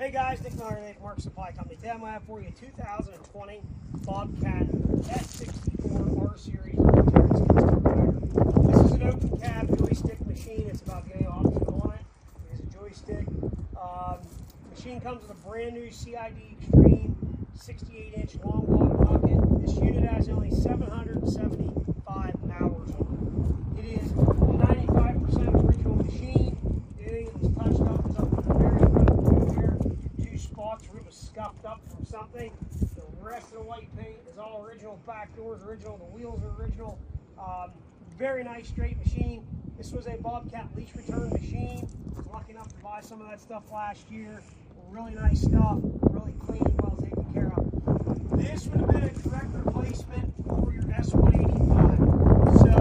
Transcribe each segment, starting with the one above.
Hey guys, Nick Miller, Mark Supply Company. Today I'm going to have for you a 2020 BOBCAT S64 For Sale. This is an open cab joystick machine. It's about the only option on it. It is a joystick. Machine comes with a brand new CID Xtreme 68-inch long block bucket. This unit has only 775 hours on it. It is 95% original machine. Anything that was touched up is up in the very front here. Two spots where it was scuffed up from something. The rest of the white paint is all original. Back doors original. The wheels are original. Very nice straight machine. This was a BOBCAT lease return machine. I was lucky enough to buy some of that stuff last year. Really nice stuff. Really clean, well taken care of. This would have been a direct replacement for your S185. So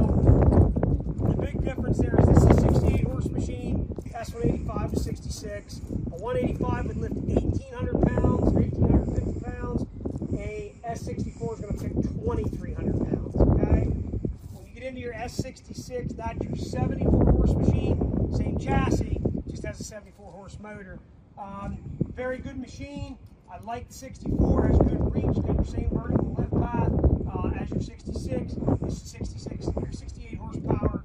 the big difference there is this is a 68 horse machine. S185 was 66. A 185 would lift 1,800 pounds or 1,850 pounds. A S64 is going to pick 2,300 pounds. Okay. When you get into your S66, that's your 74 horse machine. Same chassis, just has a 74 horse motor. Very good machine. I like the 64. Has good reach, got the same vertical lift path as your 66. This is 66 or 68 horsepower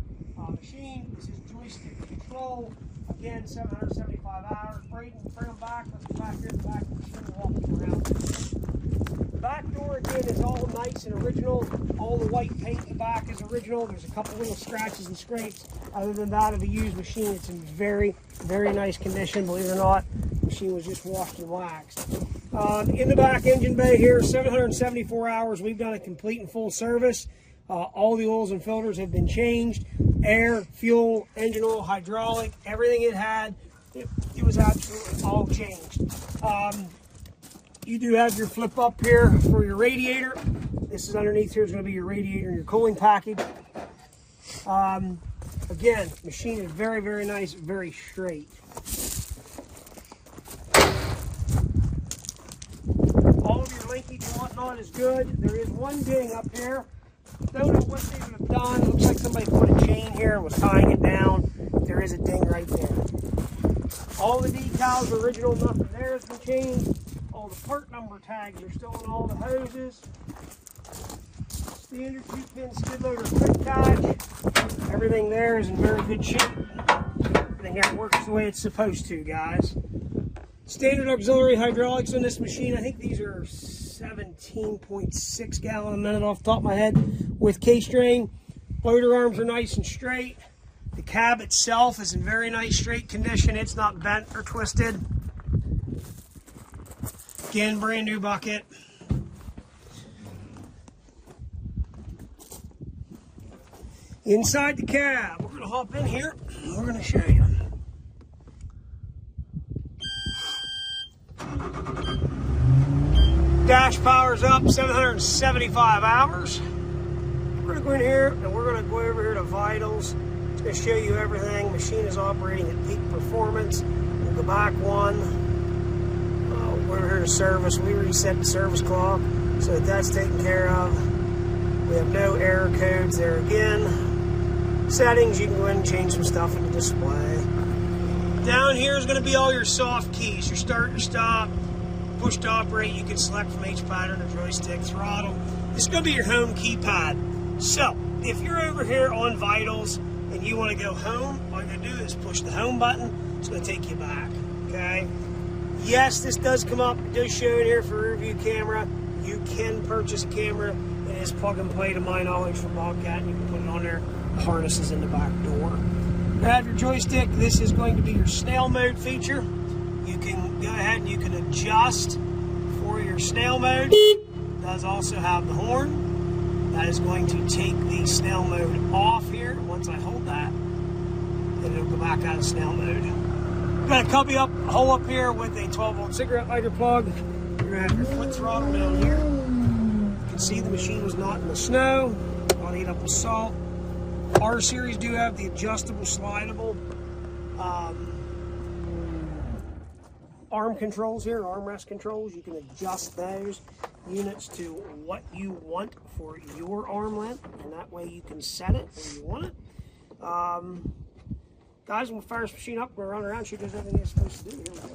machine. This is joystick control. Again, 775 hours. Bring them back. Let's go back here to the back of the machine and walk you around. The back door again is all nice and original. All the white paint in the back is original. There's a couple little scratches and scrapes. Other than that, of a used machine, it's in very, very nice condition. Believe it or not, the machine was just washed and waxed. In the back engine bay here, 774 hours. We've done a complete and full service. All the oils and filters have been changed. Air, fuel, engine oil, hydraulic, everything it had, it was absolutely all changed. You do have your flip up here for your radiator. This is underneath here is going to be your radiator and your cooling package. Again, machine is very, very nice, very straight. All of your linkage and whatnot is good. There is one ding up here. Don't know what they would have done. It looks like somebody put a chain here and was tying it down. There is a ding right there. All the decals are original. Nothing there has been changed. All the part number tags are still on all the hoses. Standard 2-pin skid loader quick catch. Everything there is in very good shape. Everything here works the way it's supposed to, guys. Standard auxiliary hydraulics on this machine. I think these are 17.6 gallon a minute off the top of my head with Xtreme. Motor arms are nice and straight. The cab itself is in very nice straight condition. It's not bent or twisted. Again, brand new bucket. Inside the cab, we're going to hop in here and we're going to show you. Dash power's up, 775 hours. We're going to go in here and we're going to go over here to vitals. It's going to show you everything. Machine is operating at peak performance. We'll go back one. We're here to service. We reset the service clock so that that's taken care of. We have no error codes there again. Settings, you can go ahead and change some stuff in the display. Down here is going to be all your soft keys. Your start, your stop, push to operate. You can select from H pattern or joystick, throttle. This is going to be your home keypad. So, if you're over here on vitals and you want to go home, all you're going to do is push the home button. It's going to take you back, okay? Yes, this does come up. It does show in here for rear view camera. You can purchase a camera. It is plug and play to my knowledge from BOBCAT. You can put it on there. The harness is in the back door. Grab your joystick. This is going to be your snail mode feature. You can go ahead and you can adjust for your snail mode. It does also have the horn. That is going to take the snail mode off here. Once I hold that, then it'll go back out of snail mode. Got a cubby up, hole up here with a 12-volt cigarette lighter plug. You're going to have your foot throttle down here. You can see the machine was not in the snow. I'll eat up with salt. R series do have the adjustable, slidable arm controls here, armrest controls. You can adjust those units to what you want for your arm length, and that way you can set it where you want it. Guys, we'll fire this machine up, we'll run around, shoot does everything it's supposed to do. Here we go.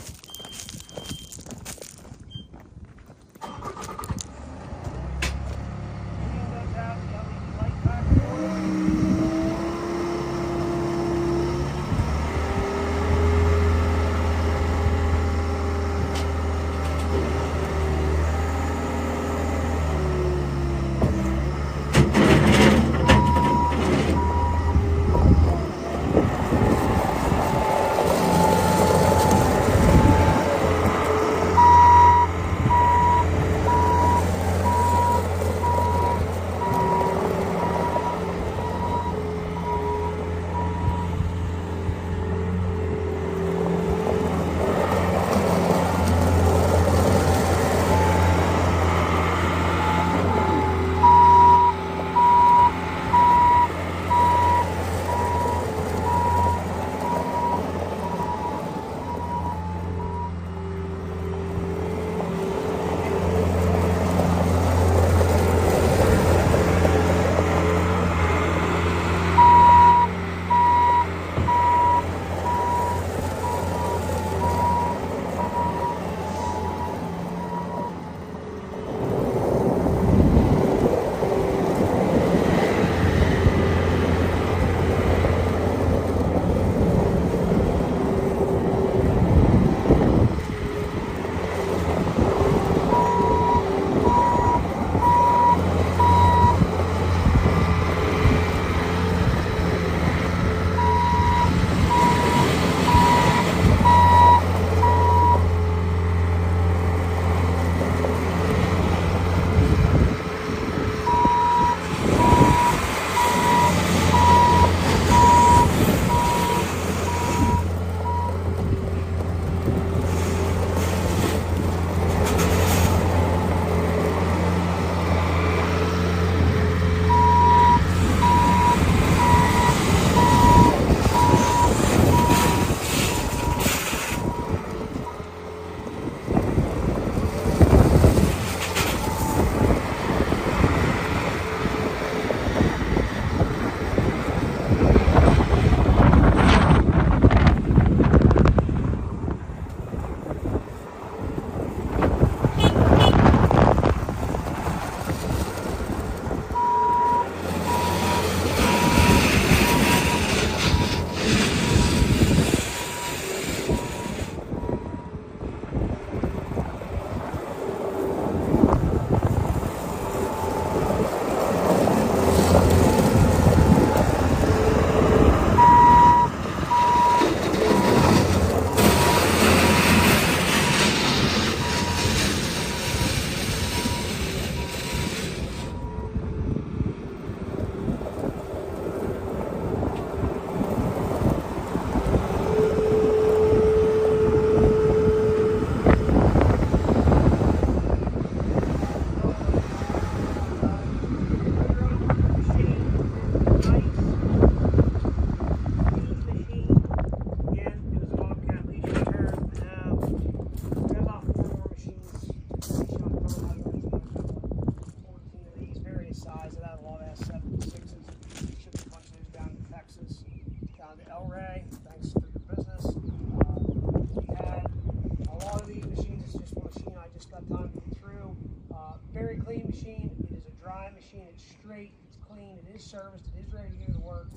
clean, it is serviced, it is ready to go to work.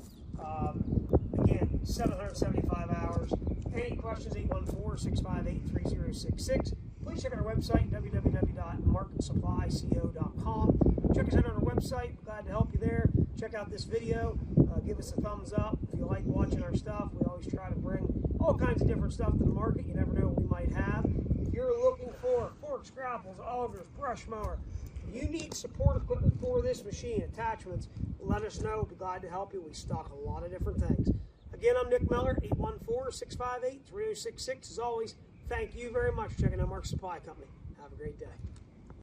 Again, 775 hours. Any questions, 814-658-3066. Please check out our website, www.marketsupplyco.com. Check us out on our website. We're glad to help you there. Check out this video. Give us a thumbs up if you like watching our stuff. We always try to bring all kinds of different stuff to the market. You never know what we might have. If you're looking for forks, grapples, augers, brush mower, you need support equipment for this machine, attachments, let us know. We'll be glad to help you. We stock a lot of different things. Again, I'm Nick Miller, 814-658-3066. As always, thank you very much for checking out Mark Supply Company. Have a great day.